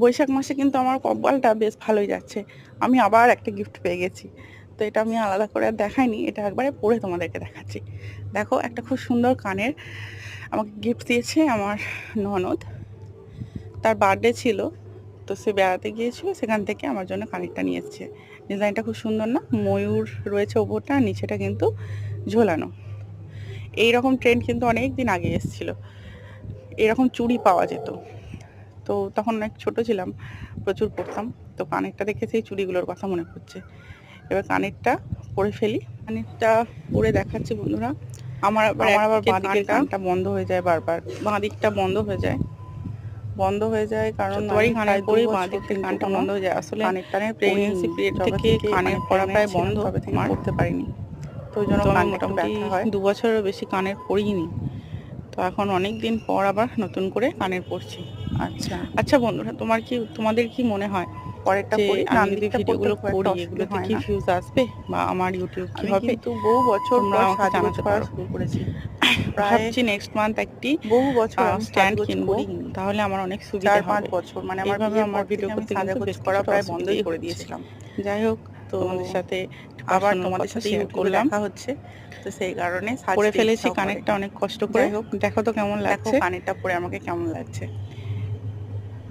বৈশাখ মাসে কিন্তু আমার কপালটা বেশ ভালোই যাচ্ছে, আমি আবার একটা গিফট পেয়ে গেছি। তো এটা আমি আলাদা করে আর দেখাইনি, এটা একবারে পরে তোমাদেরকে দেখাচ্ছি। দেখো, একটা খুব সুন্দর কানের আমাকে গিফট দিয়েছে আমার ননদ। তার বার্থডে ছিল, তো সে বেড়াতে গিয়েছিল, সেখান থেকে আমার জন্য কানেরটা নিয়ে এসেছে। ডিজাইনটা খুব সুন্দর না, ময়ূর রয়েছে ওপরটা, আর নিচেটা কিন্তু ঝোলানো। এইরকম ট্রেন্ড কিন্তু অনেক দিন আগে এসেছিল, এরকম চুড়ি পাওয়া যেত। তো তখন অনেক ছোট ছিলাম, প্রচুর পড়তাম, তো কানেরটা দেখে সেই চুড়িগুলোর কথা মনে পড়ছে। এবার কানেরটা পরে ফেলি। কানেরটা পরে দেখাচ্ছি বন্ধুরা। আমার আবার বাঁ দিকের কানটা বন্ধ হয়ে যায় বারবার, বাঁ দিকটা বন্ধ হয়ে যায়, কারণ যতবারই কানের পরি বাঁ দিক থেকে কানটা বন্ধ হয়ে যায়। আসলে কানের প্রেগন্যান্সি পিরিয়ড থেকে কানের পরা প্রায় বন্ধ, তবে থেকে পড়তে পারিনি। তো ওই জন্য কানে মোটামুটি 2 বছরেরও বেশি কানের পরিনি। তো এখন অনেক দিন পর আবার নতুন করে কানের পরছি। আচ্ছা বন্ধুরা, তোমাদের কি মনে হয় পরেরটা যে পরি, আমি যদি ভিডিওগুলো করি এগুলোতে কি ভিউজ আসবে বা আমার ইউটিউব কি হবে? কিন্তু বহু বছর তোমরা পর আমাকে জানাতে করা পারো। শুরু করেছি। ভাবছি নেক্সট মান্থ একটি বহু বছর আমি স্ট্যান্ড সাজগোজ কিনবো, করিনি। তাহলে আমার অনেক সুবিধা হবে। 4-5 বছর মানে আমার এইভাবে বিয়ের আমার পর ভিডিও থেকে আমি করতে কিন্তু সাজাগোজ বেশ করা কিছুটা প্রায় বন্ধই অসুবিধাই করে হচ্ছে। দিয়েছিলাম। যাই হোক, তো তোমাদের সাথে আবার পার্সোনাল তোমাদের কথা সাথে শেয়ার ইউটিউবে করলাম। দেখা হচ্ছে, তো সেই কারণে পরে সাজতে ফেলেছি ইচ্ছাও করে। কানেরটা অনেক কষ্ট করে। যাই হোক, দেখো তো কেমন দেখো লাগছে। কানেরটা পরে আমাকে কেমন লাগছে।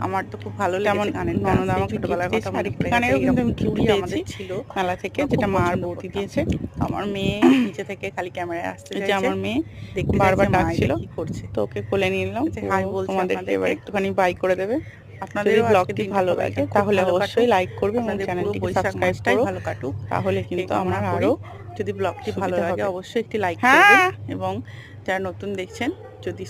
আমার তো খুব ভালো তেমন লেগেছে কানেরটা। ননদ সেই আমাকে ছোটবেলার গিফট কথা দিয়েছে, মনে আরেকটি পড়ে গেছে। কানেরও কিন্তু এইরকম আমি গিফট চুড়ি পেয়েছি আমাদের ছিল, মেলা থেকে, আমরা যেটা খুব মা আর পছন্দ বৌদি করতাম। দিয়েছে। তো আমার মেয়ে নিচে থেকে খালি ক্যামেরায় আসতে এই যে চাইছে, আমার মেয়ে দেখতে বারবার চাইছে মা এটা ডাকছিল, কি করছে। তো ওকে কোলে নিয়ে নিলাম। যে ও হাই বলছে তোমাদেরকে এবার আপনাদেরকে। একটুখানি বাই করে দেবে। যদি আপনাদেরও আজকের ব্লগটি দিনটা ভালো লাগে সবাইকার খুব তাহলে ভালো অবশ্যই কাটুক। লাইক করবে এবং আপনাদের পুরো চ্যানেলটিকে বৈশাখ সাবস্ক্রাইব মাসটাই করো, ভালো কাটুক, তাহলে এই কিন্তু কামনা আমার করি। আরও যদি ব্লগটি ভালো সুবিধা লাগে হবে। অবশ্যই একটি লাইক করবেন, হ্যাঁ। এবং যারা নতুন দেখছেন, যদি